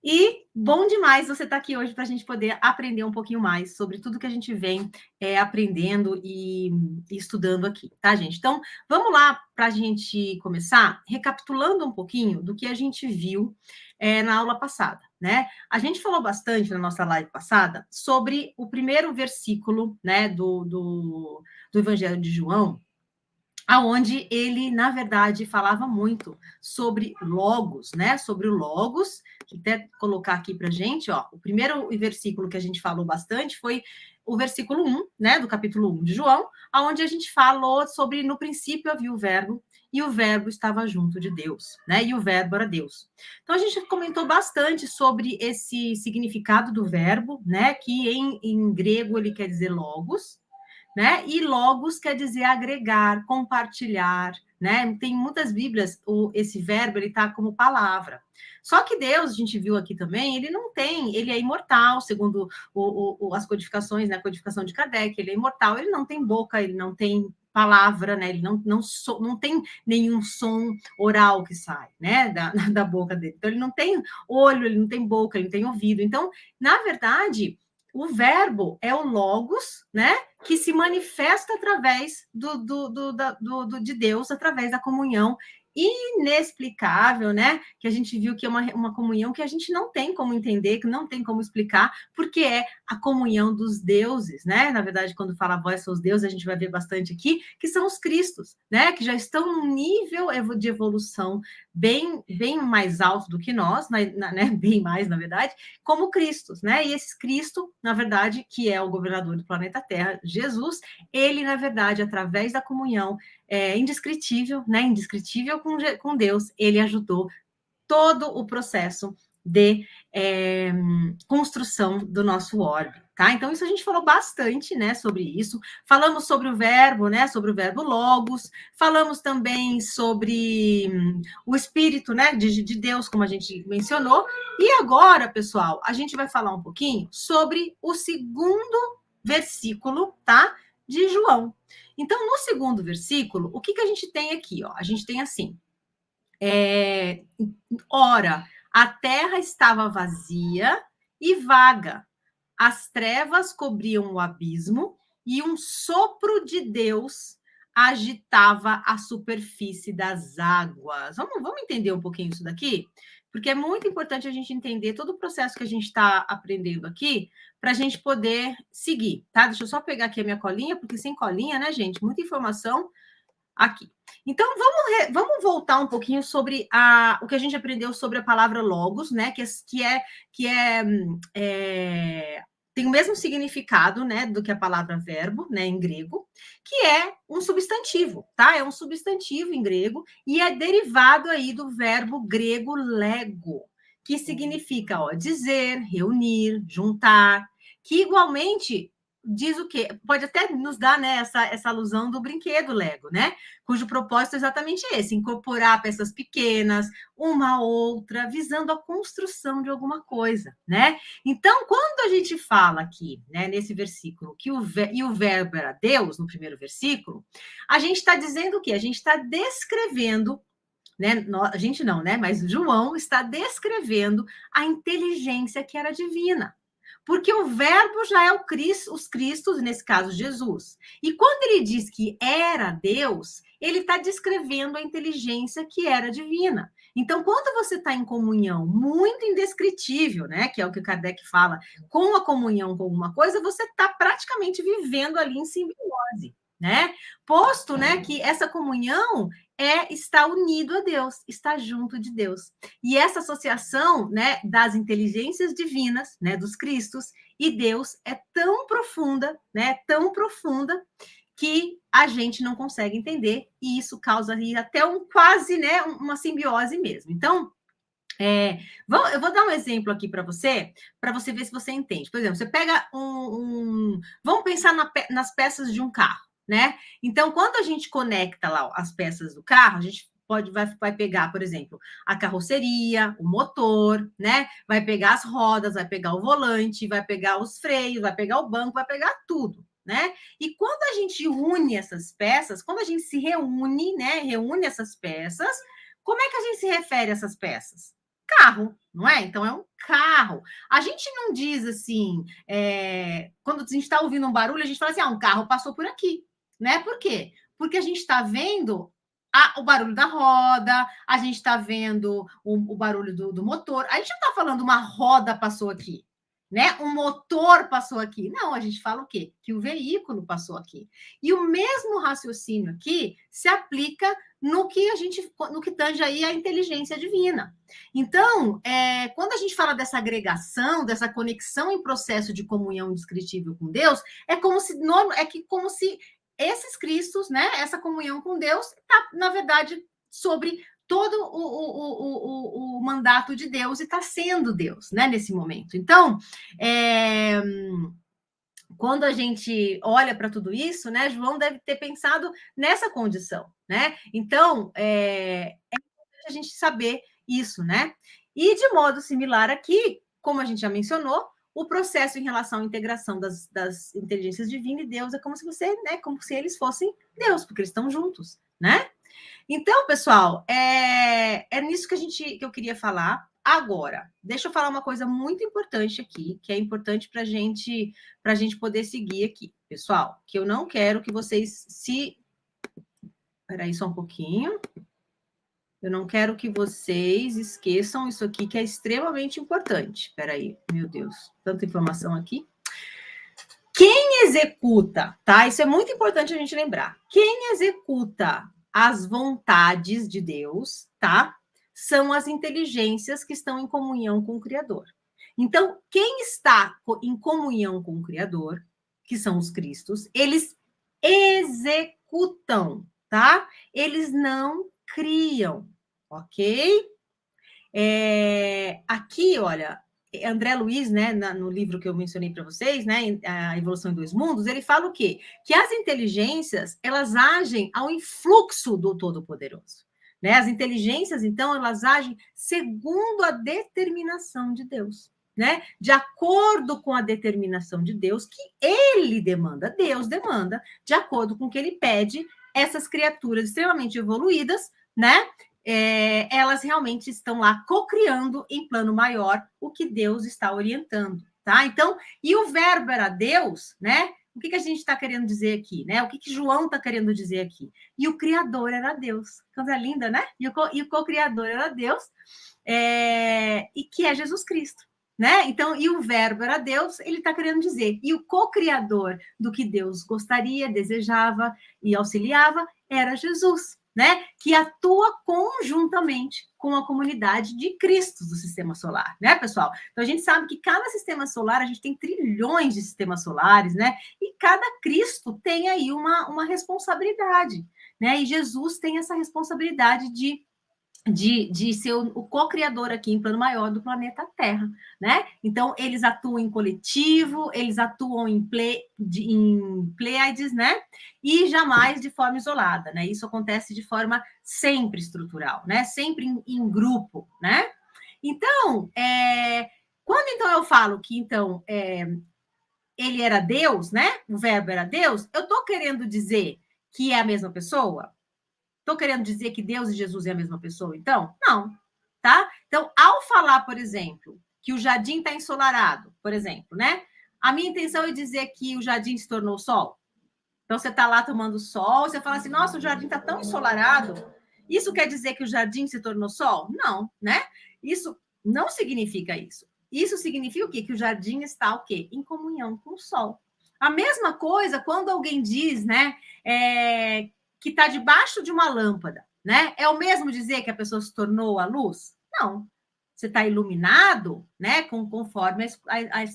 E bom demais você estar aqui hoje para a gente poder aprender um pouquinho mais sobre tudo que a gente vem aprendendo e estudando aqui, tá, gente? Então, vamos lá para a gente começar recapitulando um pouquinho do que a gente viu na aula passada, né? A gente falou bastante na nossa live passada sobre o primeiro versículo, né, do Evangelho de João, aonde ele, na verdade, falava muito sobre logos, né? Sobre o logos. Vou até colocar aqui para gente, ó. O primeiro versículo que a gente falou bastante foi o versículo 1, né? Do capítulo 1 de João, aonde a gente falou sobre no princípio havia o verbo e o verbo estava junto de Deus, né? E o verbo era Deus. Então a gente comentou bastante sobre esse significado do verbo, né? Que em grego ele quer dizer logos, né? E logos quer dizer agregar, compartilhar, né? Tem muitas Bíblias, esse verbo ele está como palavra. Só que Deus, a gente viu aqui também, ele não tem, ele é imortal, segundo as codificações, né? A codificação de Kardec, ele é imortal, ele não tem boca, ele não tem palavra, né? Ele não tem nenhum som oral que sai, né? Da boca dele. Então, ele não tem olho, ele não tem boca, ele não tem ouvido. Então, na verdade, o verbo é o logos, né? Que se manifesta através de Deus, através da comunhão inexplicável, né? Que a gente viu que é uma comunhão que a gente não tem como entender, que não tem como explicar, porque é a comunhão dos deuses, né? Na verdade, quando fala vós são os deuses, a gente vai ver bastante aqui, que são os cristos, né? Que já estão num nível de evolução bem mais alto do que nós, né? Bem mais, na verdade, como Cristos, né? E esse Cristo, na verdade, que é o governador do planeta Terra, Jesus, ele, na verdade, através da comunhão indescritível, né? Indescritível com Deus, ele ajudou todo o processo de construção do nosso orbe, tá? Então, isso a gente falou bastante, né, sobre isso. Falamos sobre o verbo, né, sobre o verbo logos. Falamos também sobre o Espírito, né, de Deus, como a gente mencionou. E agora, pessoal, a gente vai falar um pouquinho sobre o segundo versículo, tá, de João. Então, no segundo versículo, o que a gente tem aqui, ó? A gente tem assim, ora, a terra estava vazia e vaga, as trevas cobriam o abismo e um sopro de Deus agitava a superfície das águas. Vamos entender um pouquinho isso daqui? Porque é muito importante a gente entender todo o processo que a gente está aprendendo aqui para a gente poder seguir, tá? Deixa eu só pegar aqui a minha colinha, porque sem colinha, né, gente? Muita informação aqui. Então, vamos voltar um pouquinho sobre o que a gente aprendeu sobre a palavra logos, né? Tem o mesmo significado, né, do que a palavra verbo, né, em grego, que é um substantivo, tá? É um substantivo em grego e é derivado aí do verbo grego lego, que significa, ó, dizer, reunir, juntar, que igualmente diz o quê? Pode até nos dar, né, essa alusão do brinquedo Lego, né? Cujo propósito é exatamente esse, incorporar peças pequenas, uma a outra, visando a construção de alguma coisa, né? Então, quando a gente fala aqui, né, nesse versículo, que o verbo era Deus, no primeiro versículo, a gente está dizendo o quê? A gente está descrevendo, né? A gente não, né? Mas João está descrevendo a inteligência que era divina. Porque o verbo já é os Cristos, nesse caso Jesus. E quando ele diz que era Deus, ele está descrevendo a inteligência que era divina. Então, quando você está em comunhão muito indescritível, né, que é o que o Kardec fala, com a comunhão com alguma coisa, você está praticamente vivendo ali em simbiose, né? Posto, né, que essa comunhão estar unido a Deus, estar junto de Deus. E essa associação, né, das inteligências divinas, né, dos Cristos e Deus é tão profunda, né, tão profunda que a gente não consegue entender e isso causa até quase, né, uma simbiose mesmo. Então, eu vou dar um exemplo aqui para você ver se você entende. Por exemplo, você pega vamos pensar nas peças de um carro, né? Então, quando a gente conecta lá as peças do carro, a gente vai pegar, por exemplo, a carroceria, o motor, né? Vai pegar as rodas, vai pegar o volante, vai pegar os freios, vai pegar o banco, vai pegar tudo, né? E quando a gente une essas peças, quando a gente se reúne, né? Reúne essas peças, como é que a gente se refere a essas peças? carro, não é? Então, é um carro. A gente não diz assim, quando a gente está ouvindo um barulho, a gente fala assim, um carro passou por aqui, né? Por quê? Porque a gente está vendo o barulho da roda, a gente está vendo o barulho do motor. A gente não está falando uma roda passou aqui, né? Um motor passou aqui. Não, a gente fala o quê? Que o veículo passou aqui. E o mesmo raciocínio aqui se aplica no que tange aí a inteligência divina. Então, quando a gente fala dessa agregação, dessa conexão em processo de comunhão indescritível com Deus, como se esses Cristos, né, essa comunhão com Deus, está, na verdade, sobre todo o mandato de Deus e está sendo Deus, né, nesse momento. Então, quando a gente olha para tudo isso, né, João deve ter pensado nessa condição, né? Então, é importante a gente saber isso, né? E de modo similar aqui, como a gente já mencionou, o processo em relação à integração das inteligências divinas e Deus é como se como se eles fossem Deus, porque eles estão juntos, né? Então, pessoal, é nisso que eu queria falar. Agora, deixa eu falar uma coisa muito importante aqui, que é importante para a gente poder seguir aqui, pessoal, que eu não quero que vocês se... Espera aí só um pouquinho. Eu não quero que vocês esqueçam isso aqui, que é extremamente importante. Espera aí, meu Deus, tanta informação aqui. Quem executa, tá? Isso é muito importante a gente lembrar. Quem executa as vontades de Deus, tá? São as inteligências que estão em comunhão com o Criador. Então, quem está em comunhão com o Criador, que são os Cristos, eles executam, tá? Eles não criam, ok? Aqui, olha, André Luiz, né, no livro que eu mencionei para vocês, né, A Evolução em Dois Mundos, ele fala o quê? Que as inteligências, elas agem ao influxo do Todo-Poderoso. Né? As inteligências, então, elas agem segundo a determinação de Deus. Né? De acordo com a determinação de Deus, que ele demanda, Deus demanda, de acordo com o que ele pede, essas criaturas extremamente evoluídas, né? Elas realmente estão lá cocriando em plano maior o que Deus está orientando, tá? Então, e o verbo era Deus, né? O que a gente está querendo dizer aqui, né? O que João está querendo dizer aqui? E o Criador era Deus. Coisa linda, né? E o co-criador era Deus, e que é Jesus Cristo. Né? Então, e o verbo era Deus, ele está querendo dizer, e o co-criador do que Deus gostaria, desejava e auxiliava era Jesus, né? Que atua conjuntamente com a comunidade de Cristos do sistema solar, né, pessoal? Então, a gente sabe que cada sistema solar, a gente tem trilhões de sistemas solares, né? E cada Cristo tem aí uma responsabilidade, né? E Jesus tem essa responsabilidade de ser o co-criador aqui em plano maior do planeta Terra, né? Então, eles atuam em coletivo, eles atuam em Pleiades, né? E jamais de forma isolada, né? Isso acontece de forma sempre estrutural, né? Sempre em grupo, né? Então, quando então eu falo que então ele era Deus, né? O verbo era Deus, eu estou querendo dizer que é a mesma pessoa? Estou querendo dizer que Deus e Jesus é a mesma pessoa, então? Não, tá? Então, ao falar, por exemplo, que o jardim está ensolarado, por exemplo, né? A minha intenção é dizer que o jardim se tornou sol. Então, você está lá tomando sol, você fala assim, nossa, o jardim está tão ensolarado. Isso quer dizer que o jardim se tornou sol? Não, né? Isso não significa isso. Isso significa o quê? Que o jardim está o quê? Em comunhão com o sol. A mesma coisa quando alguém diz, né, que está debaixo de uma lâmpada, né? É o mesmo dizer que a pessoa se tornou a luz? Não. Você está iluminado, né? Conforme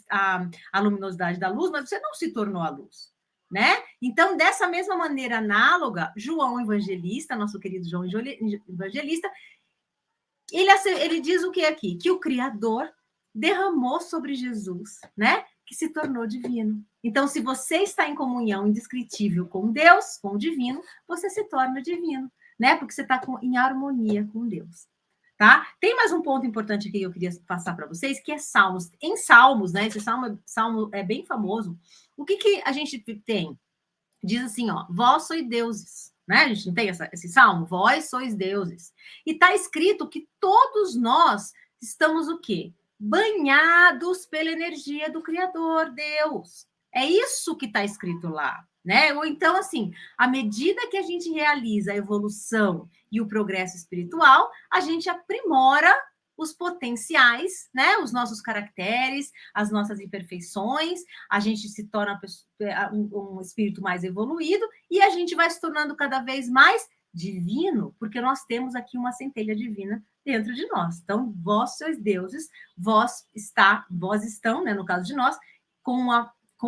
a luminosidade da luz, mas você não se tornou a luz, né? Então, dessa mesma maneira análoga, João Evangelista, nosso querido João Evangelista, ele diz o que aqui? Que o Criador derramou sobre Jesus, né? Que se tornou divino. Então, se você está em comunhão indescritível com Deus, com o divino, você se torna divino, né? Porque você está em harmonia com Deus. Tá? Tem mais um ponto importante aqui que eu queria passar para vocês, que é Salmos. Em Salmos, né? Esse salmo é bem famoso. O que a gente tem? Diz assim, ó, vós sois deuses, né? A gente não tem esse salmo? Vós sois deuses. E está escrito que todos nós estamos o quê? Banhados pela energia do Criador, Deus. É isso que está escrito lá, né? Ou então, assim, à medida que a gente realiza a evolução e o progresso espiritual, a gente aprimora os potenciais, né? Os nossos caracteres, as nossas imperfeições, a gente se torna um espírito mais evoluído e a gente vai se tornando cada vez mais divino, porque nós temos aqui uma centelha divina dentro de nós. Então, vós sois deuses, vós estão, né, no caso de nós, com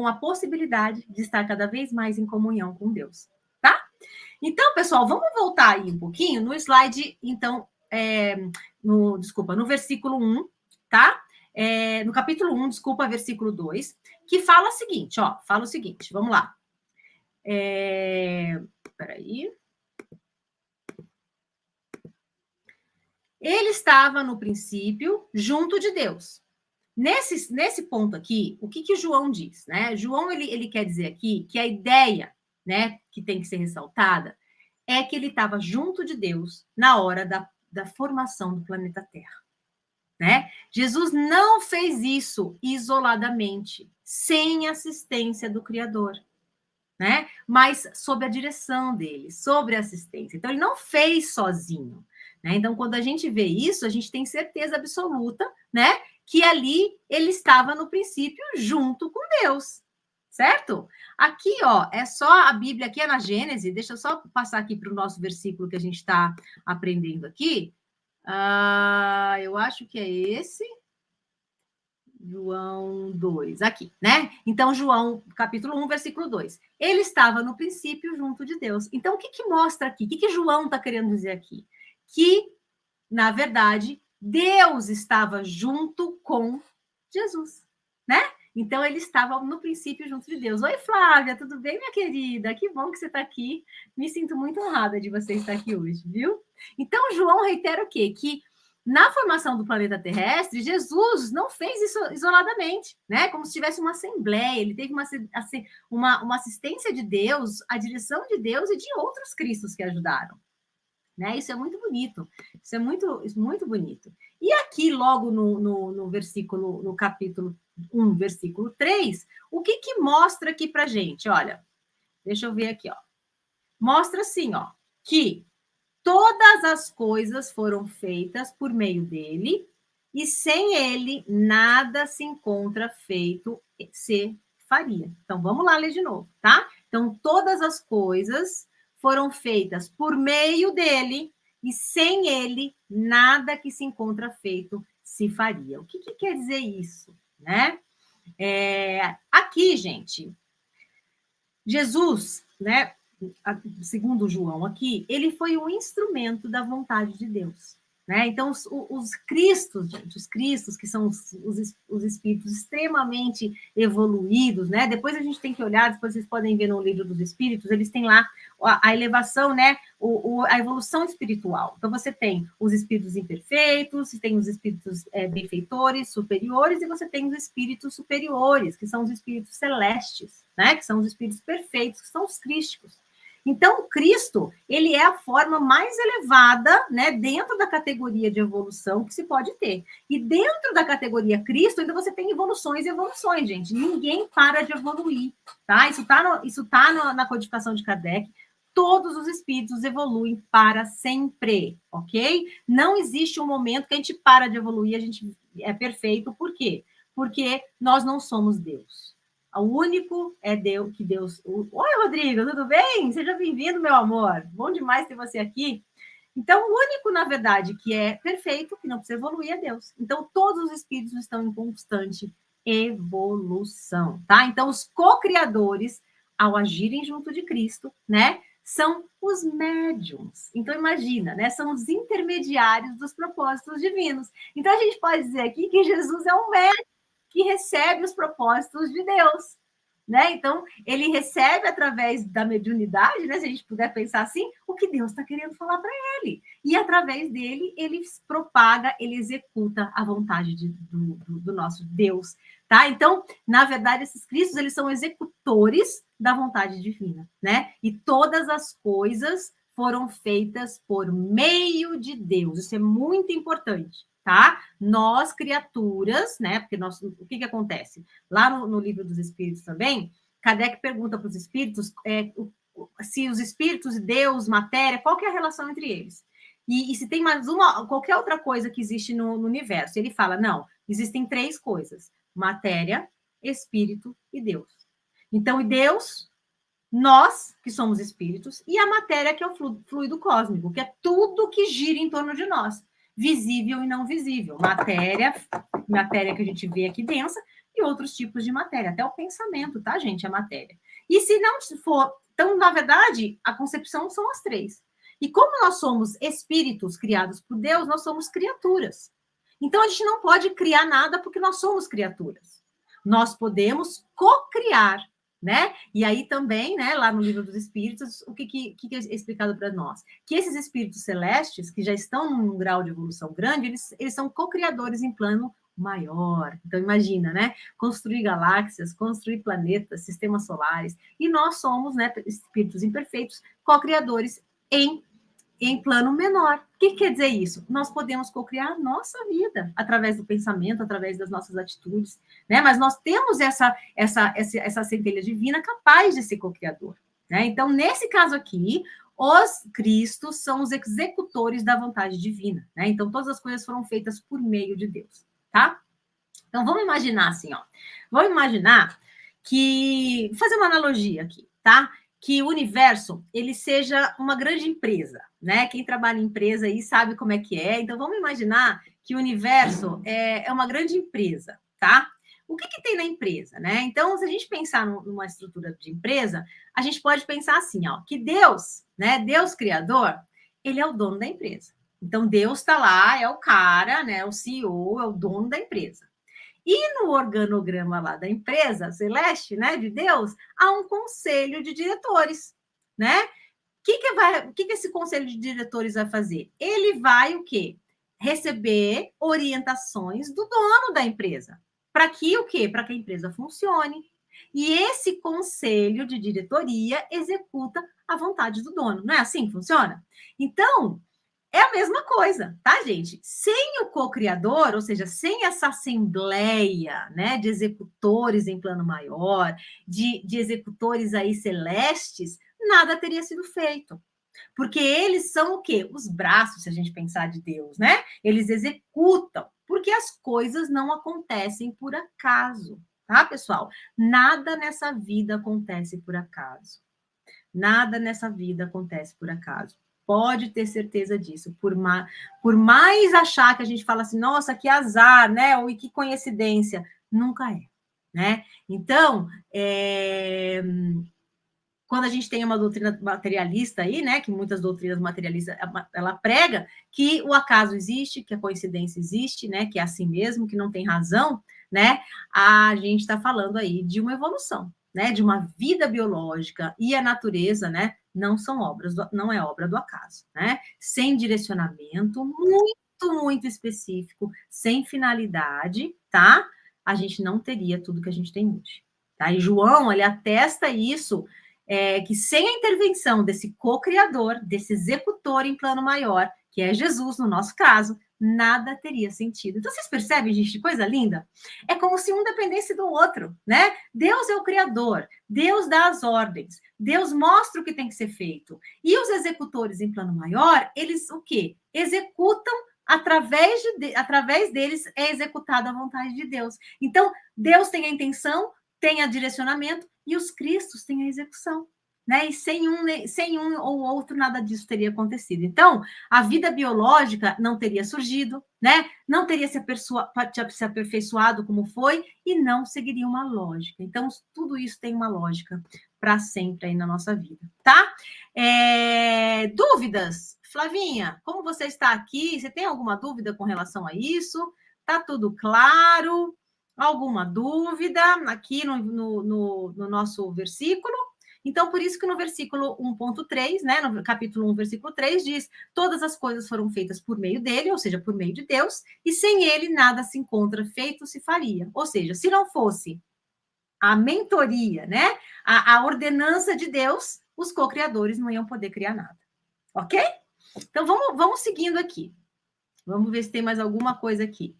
a possibilidade de estar cada vez mais em comunhão com Deus, tá? Então, pessoal, vamos voltar aí um pouquinho no slide, então, no versículo 1, tá? No capítulo 1, desculpa, versículo 2, que fala o seguinte, vamos lá. Peraí. Ele estava no princípio junto de Deus. Nesse ponto aqui, o que João diz, né? João, ele quer dizer aqui que a ideia, né, que tem que ser ressaltada é que ele estava junto de Deus na hora da formação do planeta Terra, né? Jesus não fez isso isoladamente, sem assistência do Criador, né? Mas sob a direção dele, sob a assistência. Então, ele não fez sozinho, né? Então, quando a gente vê isso, a gente tem certeza absoluta, né, que ali ele estava no princípio junto com Deus, certo? Aqui, ó, é só a Bíblia, aqui é na Gênesis, deixa eu só passar aqui para o nosso versículo que a gente está aprendendo aqui. Eu acho que é esse. João 2, aqui, né? Então, João, capítulo 1, versículo 2. Ele estava no princípio junto de Deus. Então, o que mostra aqui? O que João está querendo dizer aqui? Que, na verdade, Deus estava junto com Jesus, né? Então, ele estava no princípio junto de Deus. Oi, Flávia, tudo bem, minha querida? Que bom que você está aqui. Me sinto muito honrada de você estar aqui hoje, viu? Então, João reitera o quê? Que na formação do planeta terrestre, Jesus não fez isso isoladamente, né? Como se tivesse uma assembleia, ele teve uma assistência de Deus, a direção de Deus e de outros cristos que ajudaram. Né? Isso é muito bonito, isso é muito bonito. E aqui, logo no versículo, no capítulo 1, versículo 3, o que mostra aqui para gente? Olha, deixa eu ver aqui, ó. Mostra assim, ó, que todas as coisas foram feitas por meio dele, e sem ele nada se encontra feito se faria. Então, vamos lá ler de novo, tá? Então, todas as coisas foram feitas por meio dele, e sem ele nada que se encontra feito se faria. O que quer dizer isso, né? Aqui, gente, Jesus, né? Segundo João aqui, ele foi um instrumento da vontade de Deus, né? Então, os cristos, gente, os cristos, que são os espíritos extremamente evoluídos, né? Depois a gente tem que olhar, depois vocês podem ver no livro dos espíritos, eles têm lá a elevação, né? A evolução espiritual. Então, você tem os espíritos imperfeitos, você tem os espíritos benfeitores, superiores, e você tem os espíritos superiores, que são os espíritos celestes, né? Que são os espíritos perfeitos, que são os crísticos. Então, o Cristo, ele é a forma mais elevada, né, dentro da categoria de evolução que se pode ter. E dentro da categoria Cristo, ainda você tem evoluções e evoluções, gente. Ninguém para de evoluir, tá? Isso tá na codificação de Kardec. Todos os espíritos evoluem para sempre, ok? Não existe um momento que a gente para de evoluir, a gente é perfeito. Por quê? Porque nós não somos Deus. O único é Deus, que Deus... Oi, Rodrigo, tudo bem? Seja bem-vindo, meu amor. Bom demais ter você aqui. Então, o único, na verdade, que é perfeito, que não precisa evoluir, é Deus. Então, todos os espíritos estão em constante evolução, tá? Então, os co-criadores, ao agirem junto de Cristo, né, são os médiums. Então, imagina, né? São os intermediários dos propósitos divinos. Então, a gente pode dizer aqui que Jesus é um médium que recebe os propósitos de Deus, né? Então, ele recebe através da mediunidade, né? Se a gente puder pensar assim, o que Deus está querendo falar para ele. E através dele, ele propaga, ele executa a vontade do nosso Deus, tá? Então, na verdade, esses cristos, eles são executores da vontade divina, né? E todas as coisas foram feitas por meio de Deus. Isso é muito importante, tá? Nós, criaturas, né? Porque o que acontece? Lá no Livro dos Espíritos também, Kardec pergunta para os espíritos se os espíritos, Deus, matéria, qual que é a relação entre eles? E se tem mais qualquer outra coisa que existe no universo. Ele fala, não, existem 3 coisas: matéria, espírito e Deus. Então, e Deus, nós, que somos espíritos, e a matéria, que é o fluido cósmico, que é tudo que gira em torno de nós, visível e não visível. Matéria que a gente vê aqui densa, e outros tipos de matéria, até o pensamento, tá, gente? A matéria. E se não for... Então, na verdade, a concepção são as 3. E como nós somos espíritos criados por Deus, nós somos criaturas. Então, a gente não pode criar nada porque nós somos criaturas. Nós podemos co-criar, né? E aí também, né, lá no Livro dos Espíritos, o que é explicado para nós? Que esses espíritos celestes, que já estão num grau de evolução grande, eles são co-criadores em plano maior. Então, imagina, né? Construir galáxias, construir planetas, sistemas solares. E nós somos, né, espíritos imperfeitos, co-criadores em plano menor. O que quer dizer isso? Nós podemos co-criar a nossa vida através do pensamento, através das nossas atitudes, né? Mas nós temos essa centelha divina capaz de ser co-criador, né? Então, nesse caso aqui, os Cristos são os executores da vontade divina, né? Então, todas as coisas foram feitas por meio de Deus, tá? Então, vamos imaginar assim, ó. Vamos imaginar que... Vou fazer uma analogia aqui, tá? Que o universo, ele seja uma grande empresa, né? Quem trabalha em empresa aí sabe como é que é. Então, vamos imaginar que o universo é uma grande empresa, tá? O que tem na empresa, né? Então, se a gente pensar numa estrutura de empresa, a gente pode pensar assim, ó, que Deus, né? Deus Criador, ele é o dono da empresa. Então, Deus está lá, é o cara, né? O CEO, é o dono da empresa. E no organograma lá da empresa celeste, né, de Deus, há um conselho de diretores, né? O que esse conselho de diretores vai fazer? Ele vai o quê? Receber orientações do dono da empresa. Para que o quê? Para que a empresa funcione. E esse conselho de diretoria executa a vontade do dono. Não é assim que funciona? Então, é a mesma coisa, tá, gente? Sem o co-criador, ou seja, sem essa assembleia, né, de executores em plano maior, de executores aí celestes, nada teria sido feito. Porque eles são o quê? Os braços, se a gente pensar de Deus, né? Eles executam, porque as coisas não acontecem por acaso, tá, pessoal? Nada nessa vida acontece por acaso. Nada nessa vida acontece por acaso. Pode ter certeza disso. Por mais achar que a gente fala assim, nossa, que azar, né? Ou que coincidência. Nunca é, né? Então, quando a gente tem uma doutrina materialista aí, né? Que muitas doutrinas materialistas, ela prega que o acaso existe, que a coincidência existe, né? Que é assim mesmo, que não tem razão, né? A gente está falando aí de uma evolução, né, de uma vida biológica, e a natureza, né, não é obra do acaso, né? Sem direcionamento muito específico, sem finalidade, tá? A gente não teria tudo que a gente tem hoje, tá? E João, ele atesta isso, que sem a intervenção desse co-criador, desse executor em plano maior, que é Jesus, no nosso caso, nada teria sentido. Então, vocês percebem, gente, que coisa linda? É como se um dependesse do outro, né? Deus é o criador, Deus dá as ordens, Deus mostra o que tem que ser feito. E os executores em plano maior, eles o quê? Executam, através deles é executada a vontade de Deus. Então, Deus tem a intenção, tem a direcionamento, e os Cristos têm a execução. Né? E sem um ou outro, nada disso teria acontecido. Então, a vida biológica não teria surgido, né? Não teria se aperfeiçoado como foi, e não seguiria uma lógica. Então, tudo isso tem uma lógica para sempre aí na nossa vida, tá? Dúvidas? Flavinha, como você está aqui? Você tem alguma dúvida com relação a isso? Tá tudo claro? Alguma dúvida aqui no nosso versículo? Então, por isso que no versículo 1.3, né, no capítulo 1, versículo 3, diz: todas as coisas foram feitas por meio dele, ou seja, por meio de Deus, e sem ele nada se encontra feito, se faria. Ou seja, se não fosse a mentoria, né, a ordenança de Deus, os co-criadores não iam poder criar nada. Ok? Então, vamos seguindo aqui. Vamos ver se tem mais alguma coisa aqui.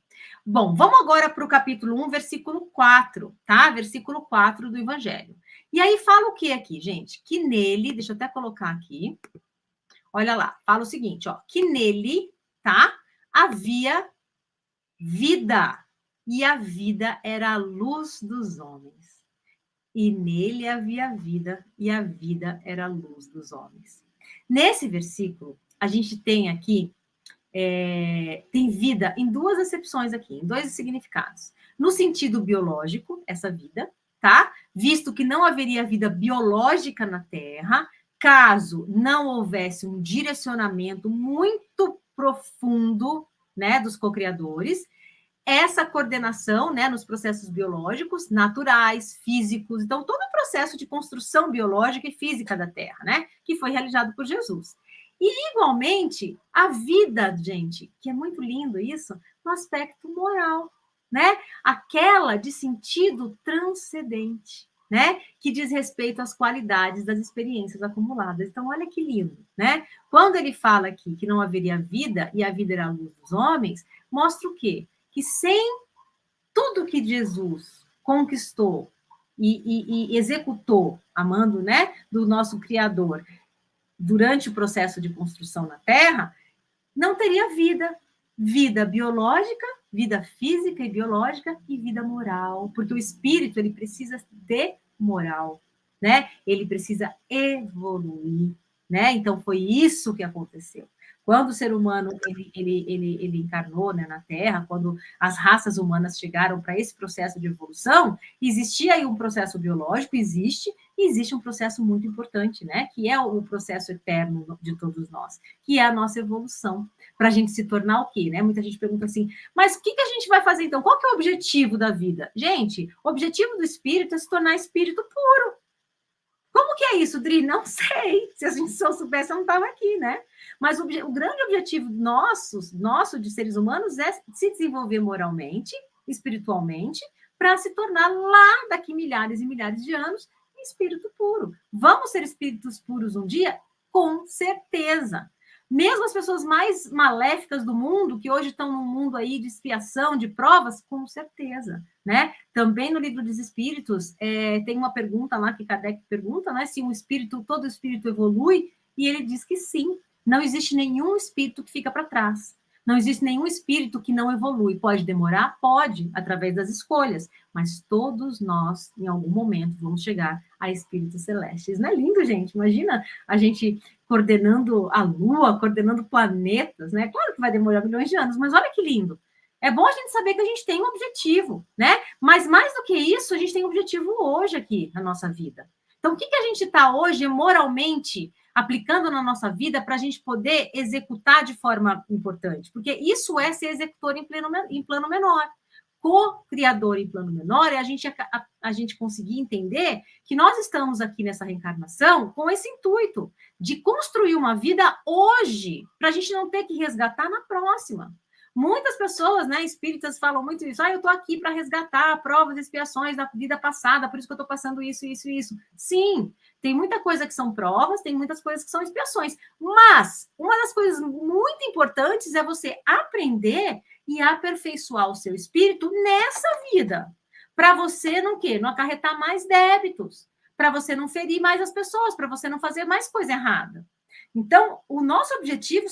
Bom, vamos agora para o capítulo 1, versículo 4, tá? Versículo 4 do Evangelho. E aí fala o que aqui, gente? Que nele, deixa eu até colocar aqui. Olha lá, fala o seguinte, ó, que nele, tá? Havia vida, e a vida era a luz dos homens. E nele havia vida, e a vida era a luz dos homens. Nesse versículo, a gente tem aqui, tem vida em duas acepções aqui, em dois significados. No sentido biológico, essa vida, tá? Visto que não haveria vida biológica na Terra, caso não houvesse um direcionamento muito profundo, né, dos co-criadores, essa coordenação, né, nos processos biológicos, naturais, físicos, então todo o processo de construção biológica e física da Terra, né, que foi realizado por Jesus. E, igualmente, a vida, gente, que é muito lindo isso, no aspecto moral, né, aquela de sentido transcendente, né, que diz respeito às qualidades das experiências acumuladas. Então, olha que lindo, né? Quando ele fala aqui que não haveria vida e a vida era a luz dos homens, mostra o quê? Que sem tudo que Jesus conquistou e executou, amando, né, do nosso Criador, durante o processo de construção na Terra, não teria vida. Vida biológica, vida física e biológica e vida moral, porque o espírito ele precisa de moral, né? Ele precisa evoluir, né? Então foi isso que aconteceu. Quando o ser humano ele encarnou, né, na Terra, quando as raças humanas chegaram para esse processo de evolução, existia aí um processo biológico, existe um processo muito importante, né? Que é o processo eterno de todos nós, que é a nossa evolução, para a gente se tornar o quê, né? Muita gente pergunta assim, mas o que a gente vai fazer então? Qual que é o objetivo da vida? Gente, o objetivo do espírito é se tornar espírito puro. Como que é isso, Dri? Não sei. Se a gente só soubesse, eu não estava aqui, né? Mas o grande objetivo nosso de seres humanos é se desenvolver moralmente, espiritualmente, para se tornar lá daqui milhares e milhares de anos espírito puro. Vamos ser espíritos puros um dia? Com certeza. Mesmo as pessoas mais maléficas do mundo, que hoje estão num mundo aí de expiação, de provas, com certeza, né? Também no livro dos Espíritos, tem uma pergunta lá que Kardec pergunta, né? Se todo espírito evolui, e ele diz que sim, não existe nenhum espírito que fica para trás. Não existe nenhum espírito que não evolui. Pode demorar? Pode, através das escolhas. Mas todos nós, em algum momento, vamos chegar a espíritos celestes. Não é lindo, gente? Imagina a gente coordenando a Lua, coordenando planetas, né? Claro que vai demorar milhões de anos, mas olha que lindo. É bom a gente saber que a gente tem um objetivo, né? Mas mais do que isso, a gente tem um objetivo hoje aqui na nossa vida. Então, o que a gente está hoje moralmente aplicando na nossa vida para a gente poder executar de forma importante? Porque isso é ser executor em plano menor. Co-criador em plano menor é a gente conseguir entender que nós estamos aqui nessa reencarnação com esse intuito de construir uma vida hoje, para a gente não ter que resgatar na próxima. Muitas pessoas, né, espíritas, falam muito isso. Eu estou aqui para resgatar provas e expiações da vida passada, por isso que eu estou passando isso, isso e isso. Sim, tem muita coisa que são provas, tem muitas coisas que são expiações. Mas uma das coisas muito importantes é você aprender e aperfeiçoar o seu espírito nessa vida. Para você não acarretar mais débitos, para você não ferir mais as pessoas, para você não fazer mais coisa errada. Então, o nosso objetivo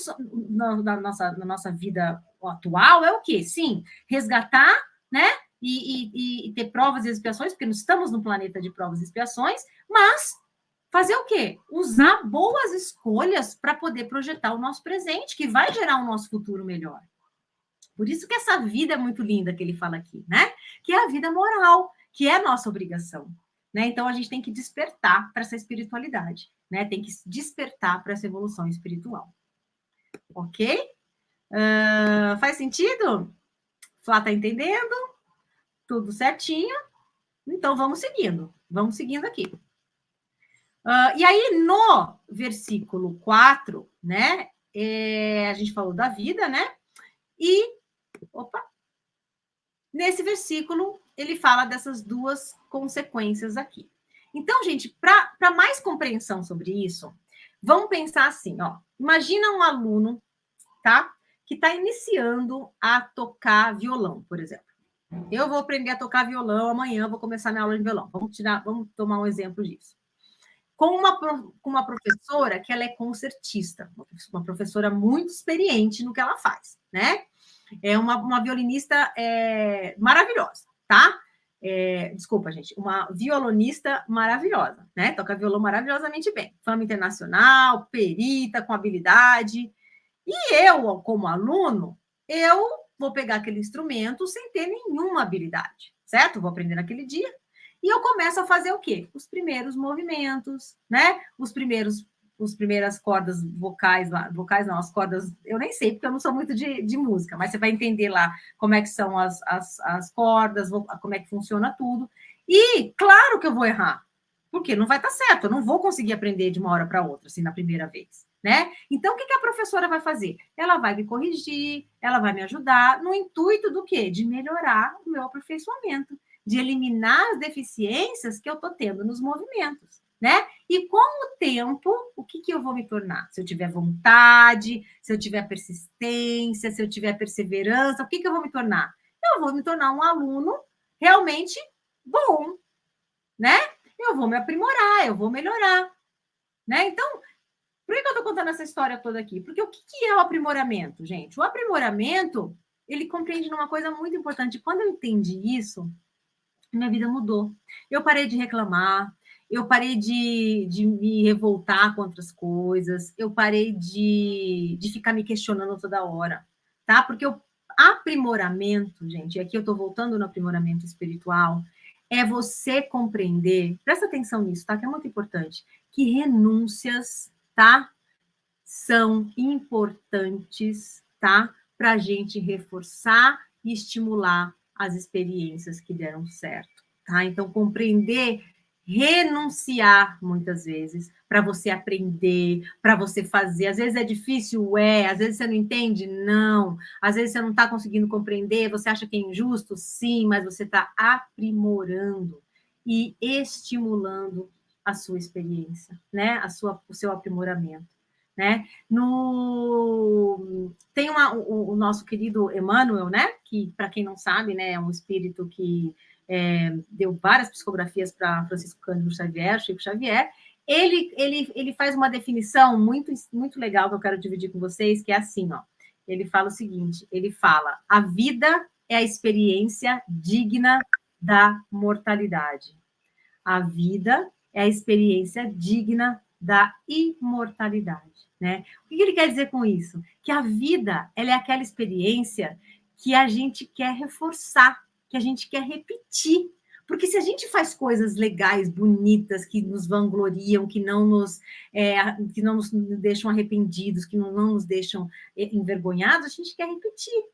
na nossa vida atual é o quê? Sim, resgatar, né? E ter provas e expiações, porque nós estamos no planeta de provas e expiações, mas fazer o quê? Usar boas escolhas para poder projetar o nosso presente, que vai gerar um nosso futuro melhor. Por isso que essa vida é muito linda que ele fala aqui, né? Que é a vida moral, que é a nossa obrigação. Né? Então, a gente tem que despertar para essa espiritualidade, né? Tem que despertar para essa evolução espiritual. Ok? Faz sentido? Flá está entendendo? Tudo certinho? Então, vamos seguindo. Vamos seguindo aqui. E aí, no versículo 4, né? A gente falou da vida, né? E, nesse versículo, ele fala dessas duas consequências aqui. Então, gente, para mais compreensão sobre isso, vamos pensar assim, ó. Imagina um aluno, tá? que está iniciando a tocar violão, por exemplo. Eu vou aprender a tocar violão amanhã, vou começar minha aula de violão. Vamos tomar um exemplo disso. Com uma professora que ela é concertista, uma professora muito experiente no que ela faz, né? É uma violinista maravilhosa, tá? Desculpa, gente, uma violonista maravilhosa, né? Toca violão maravilhosamente bem. Fama internacional, perita, com habilidade. E eu, como aluno, eu vou pegar aquele instrumento sem ter nenhuma habilidade, certo? Vou aprender naquele dia. E eu começo a fazer o quê? Os primeiros movimentos, né? As primeiras cordas vocais lá, vocais não, as cordas, eu nem sei, porque eu não sou muito de música, mas você vai entender lá como é que são as cordas, como é que funciona tudo. E claro que eu vou errar, porque não vai estar certo, eu não vou conseguir aprender de uma hora para outra, assim, na primeira vez, né? Então, o que a professora vai fazer? Ela vai me corrigir, ela vai me ajudar, no intuito do quê? De melhorar o meu aperfeiçoamento, de eliminar as deficiências que eu estou tendo nos movimentos, né? E com o tempo, o que eu vou me tornar? Se eu tiver vontade, se eu tiver persistência, se eu tiver perseverança, o que eu vou me tornar? Eu vou me tornar um aluno realmente bom, né? Eu vou me aprimorar, eu vou melhorar, né? Então, por que eu estou contando essa história toda aqui? Porque o que é o aprimoramento, gente? O aprimoramento, ele compreende numa coisa muito importante. Quando eu entendi isso, minha vida mudou. Eu parei de reclamar, eu parei de me revoltar contra as coisas, eu parei de ficar me questionando toda hora, tá? Porque o aprimoramento, gente, e aqui eu estou voltando no aprimoramento espiritual, é você compreender, presta atenção nisso, tá? Que é muito importante, que renúncias, tá? São importantes, tá? Para a gente reforçar e estimular as experiências que deram certo, tá? Então, compreender, renunciar muitas vezes para você aprender, para você fazer. Às vezes é difícil, às vezes você não entende, não. Às vezes você não está conseguindo compreender, você acha que é injusto, sim, mas você está aprimorando e estimulando a sua experiência, né? O seu aprimoramento. Né? Tem o nosso querido Emmanuel, né? Que, para quem não sabe, né, é um espírito que deu várias psicografias para Francisco Cândido Xavier, Chico Xavier. Ele faz uma definição muito, muito legal que eu quero dividir com vocês, que é assim, ó. Ele fala o seguinte: ele fala, a vida é a experiência digna da mortalidade. A vida é a experiência digna da imortalidade, né? O que ele quer dizer com isso? Que a vida, ela é aquela experiência que a gente quer reforçar, que a gente quer repetir. Porque se a gente faz coisas legais, bonitas, que nos vangloriam, que não nos deixam arrependidos, que não nos deixam envergonhados, a gente quer repetir.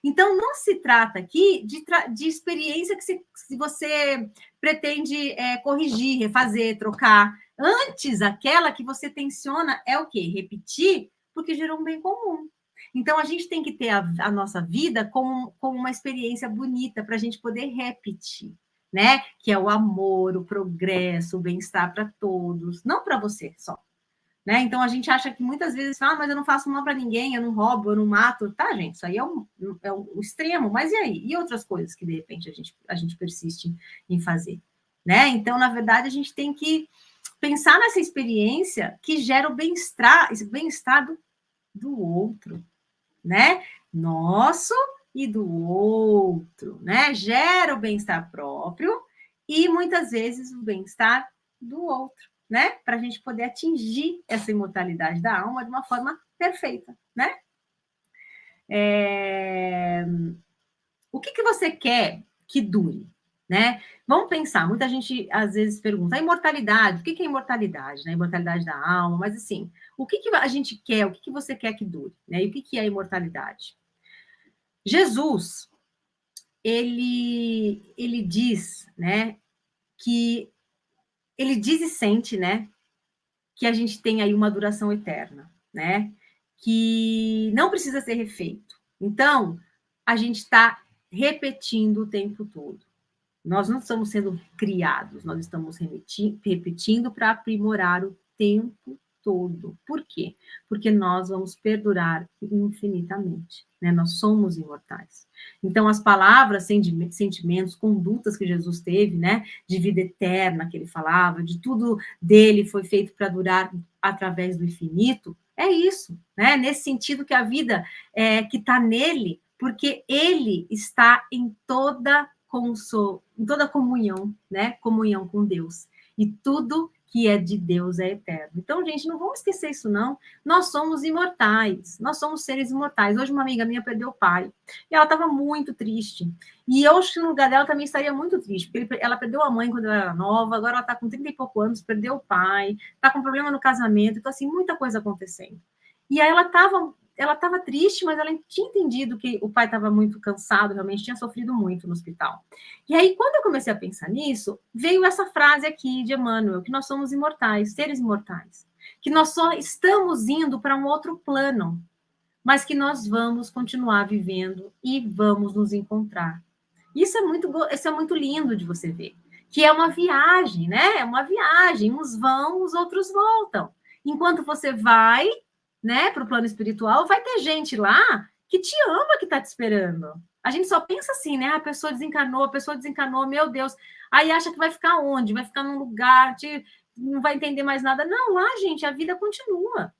Então, não se trata aqui de experiência que se você pretende corrigir, refazer, trocar. Antes, aquela que você tenciona é o quê? Repetir, porque gerou um bem comum. Então, a gente tem que ter a nossa vida como uma experiência bonita para a gente poder repetir, né? Que é o amor, o progresso, o bem-estar para todos, não para você só. Né? Então, a gente acha que muitas vezes, mas eu não faço mal para ninguém, eu não roubo, eu não mato. Tá, gente, isso aí é o extremo, mas e aí? E outras coisas que, de repente, a gente persiste em fazer? Né? Então, na verdade, a gente tem que pensar nessa experiência que gera o bem-estar do outro, né? Nosso e do outro, né? Gera o bem-estar próprio e, muitas vezes, o bem-estar do outro, né? Para a gente poder atingir essa imortalidade da alma de uma forma perfeita, né? O que você quer que dure, né? Vamos pensar, muita gente às vezes pergunta, a imortalidade, o que é imortalidade, né? Imortalidade da alma, mas assim, o que a gente quer, o que você quer que dure, né? E o que é a imortalidade? Jesus, ele diz, né, que ele diz e sente, né, que a gente tem aí uma duração eterna, né, que não precisa ser refeito. Então, a gente está repetindo o tempo todo. Nós não estamos sendo criados, nós estamos repetindo para aprimorar o tempo todo. Por quê? Porque nós vamos perdurar infinitamente, né? Nós somos imortais. Então, as palavras, sentimentos, condutas que Jesus teve, né? De vida eterna que ele falava, de tudo dele foi feito para durar através do infinito, é isso, né? Nesse sentido que a vida que está nele, porque ele está em toda comunhão, né? Comunhão com Deus. E tudo que é de Deus é eterno. Então, gente, não vamos esquecer isso, não. Nós somos imortais, nós somos seres imortais. Hoje, uma amiga minha perdeu o pai, e ela estava muito triste. E eu acho que no lugar dela também estaria muito triste, porque ela perdeu a mãe quando ela era nova, agora ela está com 30 e poucos anos, perdeu o pai, está com problema no casamento, então, assim, muita coisa acontecendo. E aí ela estava triste, mas ela tinha entendido que o pai estava muito cansado, realmente tinha sofrido muito no hospital. E aí, quando eu comecei a pensar nisso, veio essa frase aqui de Emmanuel, que nós somos imortais, seres imortais, que nós só estamos indo para um outro plano, mas que nós vamos continuar vivendo e vamos nos encontrar. Isso é muito lindo de você ver, que é uma viagem, né? É uma viagem, uns vão, os outros voltam. Enquanto você vai, né, para o plano espiritual, vai ter gente lá que te ama, que está te esperando. A gente só pensa assim, né? A pessoa desencanou, meu Deus. Aí acha que vai ficar onde? Vai ficar num lugar, não vai entender mais nada. Não, lá, gente, a vida continua.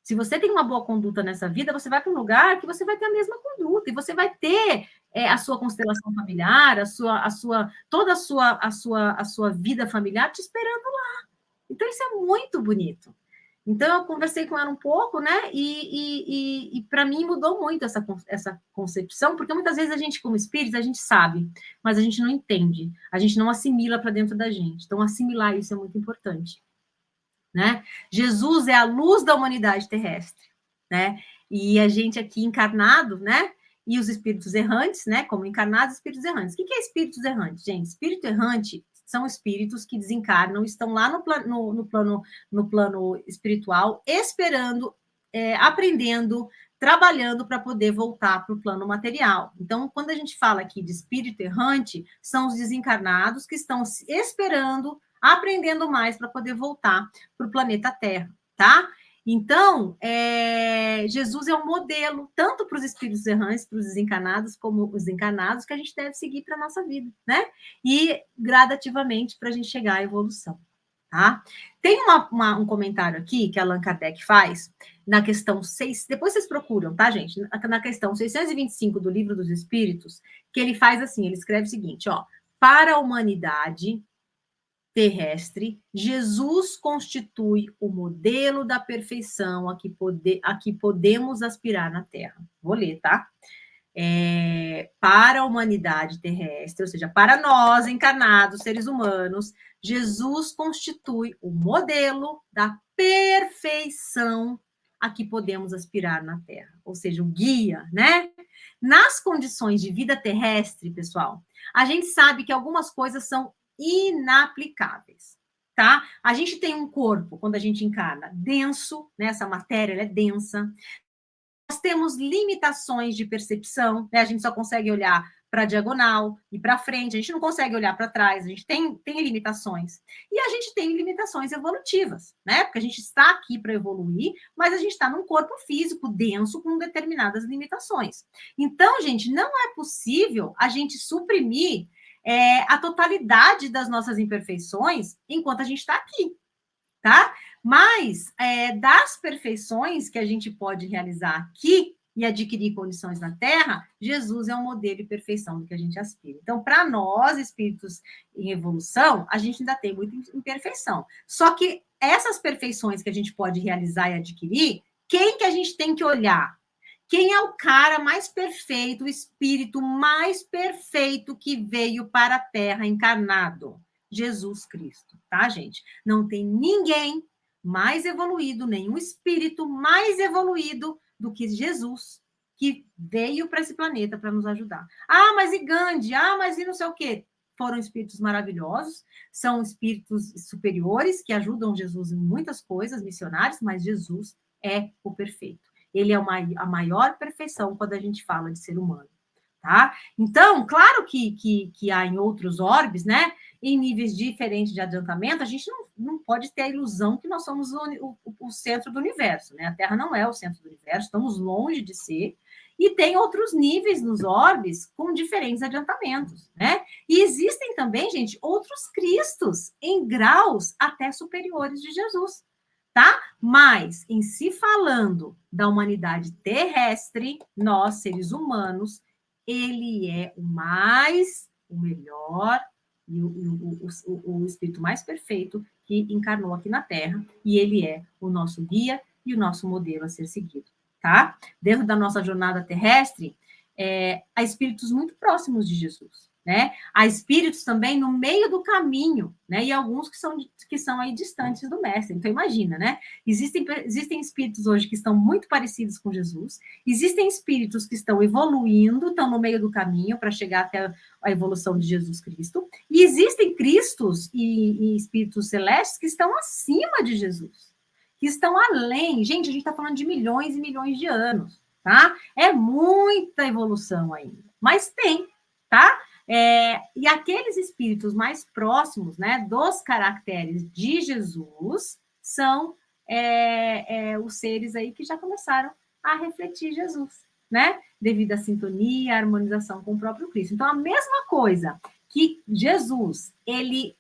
Se você tem uma boa conduta nessa vida, você vai para um lugar que você vai ter a mesma conduta e você vai ter a sua constelação familiar, toda a sua vida familiar te esperando lá. Então, isso é muito bonito. Então, eu conversei com ela um pouco, né? E para mim mudou muito essa concepção, porque muitas vezes a gente, como espírito, a gente sabe, mas a gente não entende, a gente não assimila para dentro da gente. Então, assimilar isso é muito importante, né? Jesus é a luz da humanidade terrestre, né? E a gente aqui encarnado, né? E os espíritos errantes, né? Como encarnados, espíritos errantes. O que é espíritos errantes, gente? Espírito errante são espíritos que desencarnam, estão lá no plano espiritual, esperando, aprendendo, trabalhando para poder voltar para o plano material. Então, quando a gente fala aqui de espírito errante, são os desencarnados que estão esperando, aprendendo mais para poder voltar para o planeta Terra, tá? Então, Jesus é um modelo, tanto para os espíritos errantes, para os desencarnados, como os encarnados, que a gente deve seguir para a nossa vida, né? E gradativamente para a gente chegar à evolução, tá? Tem um comentário aqui que Allan Kardec faz na questão 6, depois vocês procuram, tá, gente? Na questão 625 do Livro dos Espíritos, que ele faz assim, ele escreve o seguinte, ó, para a humanidade terrestre, Jesus constitui o modelo da perfeição a que podemos aspirar na Terra. Vou ler, tá? Para a humanidade terrestre, ou seja, para nós, encarnados, seres humanos, Jesus constitui o modelo da perfeição a que podemos aspirar na Terra, ou seja, o guia, né? Nas condições de vida terrestre, pessoal, a gente sabe que algumas coisas são inaplicáveis, tá? A gente tem um corpo, quando a gente encarna, denso, né? Essa matéria ela é densa. Nós temos limitações de percepção, né? A gente só consegue olhar para a diagonal e para frente, a gente não consegue olhar para trás, a gente tem limitações. E a gente tem limitações evolutivas, né? Porque a gente está aqui para evoluir, mas a gente está num corpo físico denso com determinadas limitações. Então, gente, não é possível a gente suprimir a totalidade das nossas imperfeições enquanto a gente está aqui, tá? Mas das perfeições que a gente pode realizar aqui e adquirir condições na Terra, Jesus é o modelo de perfeição do que a gente aspira. Então, para nós, espíritos em evolução, a gente ainda tem muita imperfeição. Só que essas perfeições que a gente pode realizar e adquirir, quem que a gente tem que olhar? Quem é o cara mais perfeito, o espírito mais perfeito que veio para a Terra encarnado? Jesus Cristo, tá, gente? Não tem ninguém mais evoluído, nenhum espírito mais evoluído do que Jesus, que veio para esse planeta para nos ajudar. Ah, mas e Gandhi? Ah, mas e não sei o quê? Foram espíritos maravilhosos, são espíritos superiores que ajudam Jesus em muitas coisas, missionários, mas Jesus é o perfeito. Ele é a maior perfeição quando a gente fala de ser humano, tá? Então, claro que há em outros orbes, né? Em níveis diferentes de adiantamento, a gente não pode ter a ilusão que nós somos o centro do universo, né? A Terra não é o centro do universo, estamos longe de ser, e tem outros níveis nos orbes com diferentes adiantamentos, né? E existem também, gente, outros Cristos em graus até superiores de Jesus, tá? Mas, em se falando da humanidade terrestre, nós, seres humanos, ele é o melhor e o espírito mais perfeito que encarnou aqui na Terra, e ele é o nosso guia e o nosso modelo a ser seguido, tá? Dentro da nossa jornada terrestre, há espíritos muito próximos de Jesus, né? Há espíritos também no meio do caminho, né? E alguns que são aí distantes do mestre. Então, imagina, né? Existem espíritos hoje que estão muito parecidos com Jesus, existem espíritos que estão evoluindo, estão no meio do caminho para chegar até a evolução de Jesus Cristo, e existem Cristos e espíritos celestes que estão acima de Jesus, que estão além. Gente, a gente está falando de milhões e milhões de anos, tá? É muita evolução ainda, mas tem, tá? E aqueles espíritos mais próximos, né, dos caracteres de Jesus, são os seres aí que já começaram a refletir Jesus, né? Devido à sintonia, à harmonização com o próprio Cristo. Então, a mesma coisa que Jesus, ele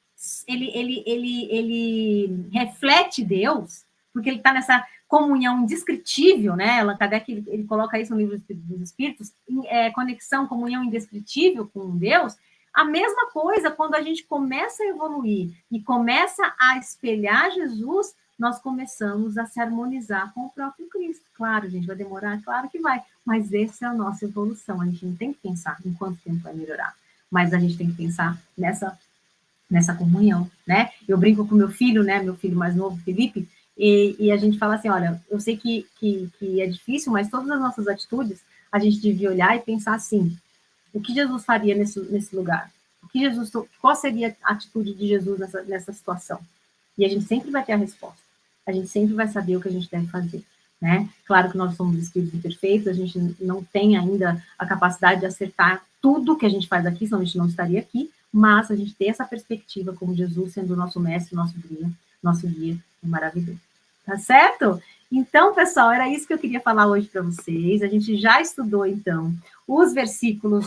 reflete Deus, porque ele está nessa comunhão indescritível, né? Allan Kardec, ele coloca isso no livro dos Espíritos, conexão, comunhão indescritível com Deus. A mesma coisa quando a gente começa a evoluir e começa a espelhar Jesus, nós começamos a se harmonizar com o próprio Cristo. Claro, gente, vai demorar? Claro que vai, mas essa é a nossa evolução. A gente não tem que pensar em quanto tempo vai melhorar, mas a gente tem que pensar nessa comunhão, né? Eu brinco com meu filho, né? Meu filho mais novo, Felipe, e a gente fala assim, olha, eu sei que é difícil, mas todas as nossas atitudes, a gente devia olhar e pensar assim, o que Jesus faria nesse lugar? Qual seria a atitude de Jesus nessa situação? E a gente sempre vai ter a resposta. A gente sempre vai saber o que a gente deve fazer, né? Claro que nós somos espíritos imperfeitos, a gente não tem ainda a capacidade de acertar tudo que a gente faz aqui, senão a gente não estaria aqui, mas a gente ter essa perspectiva como Jesus sendo o nosso mestre, nosso guia, é maravilhoso. Tá certo? Então, pessoal, era isso que eu queria falar hoje para vocês. A gente já estudou, então, os versículos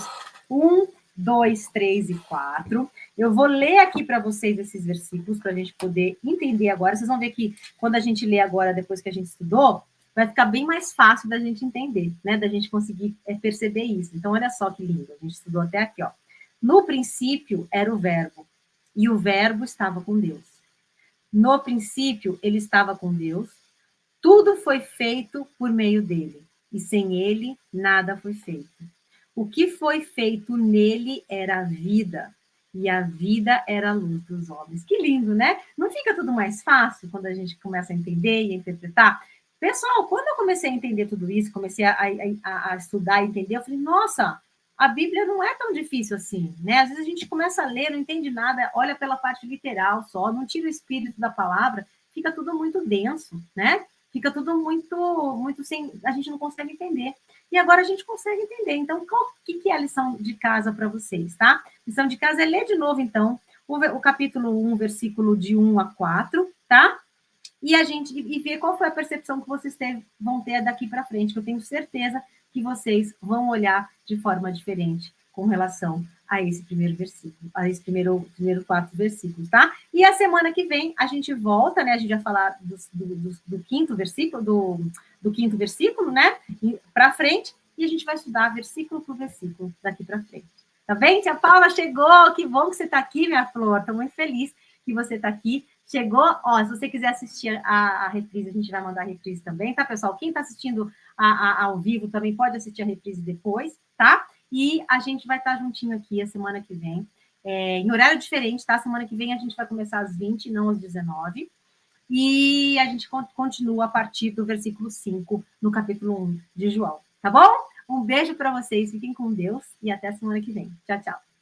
1, 2, 3 e 4. Eu vou ler aqui para vocês esses versículos, para a gente poder entender agora. Vocês vão ver que, quando a gente lê agora, depois que a gente estudou, vai ficar bem mais fácil da gente entender, né? Da gente conseguir perceber isso. Então, olha só que lindo. A gente estudou até aqui, ó. No princípio era o Verbo, e o Verbo estava com Deus. No princípio, ele estava com Deus. Tudo foi feito por meio dele, e sem ele, nada foi feito. O que foi feito nele era a vida, e a vida era a luz dos homens. Que lindo, né? Não fica tudo mais fácil quando a gente começa a entender e a interpretar? Pessoal, quando eu comecei a entender tudo isso, comecei a estudar e entender, eu falei, nossa, a Bíblia não é tão difícil assim, né? Às vezes a gente começa a ler, não entende nada, olha pela parte literal só, não tira o espírito da palavra, fica tudo muito denso, né? Fica tudo muito sem... A gente não consegue entender. E agora a gente consegue entender. Então, o que é a lição de casa para vocês, tá? Lição de casa é ler de novo, então, o capítulo 1, versículo de 1 a 4, tá? E ver qual foi a percepção que vocês vão ter daqui para frente, que eu tenho certeza que vocês vão olhar de forma diferente com relação a esse primeiro versículo, a esse primeiro 4 versículos, tá? E a semana que vem a gente volta, né? A gente vai falar do quinto versículo, do quinto versículo, né? Para frente, e a gente vai estudar versículo por versículo daqui para frente. Tá bem? Tia Paula chegou, que bom que você está aqui, minha flor. Estou muito feliz que você está aqui. Chegou, ó, se você quiser assistir a reprise, a gente vai mandar a reprise também, tá, pessoal? Quem está assistindo ao vivo também pode assistir a reprise depois, tá? E a gente vai estar juntinho aqui a semana que vem, em horário diferente, tá? Semana que vem a gente vai começar às 20, não às 19. E a gente continua a partir do versículo 5, no capítulo 1 de João, tá bom? Um beijo para vocês, fiquem com Deus e até a semana que vem. Tchau, tchau.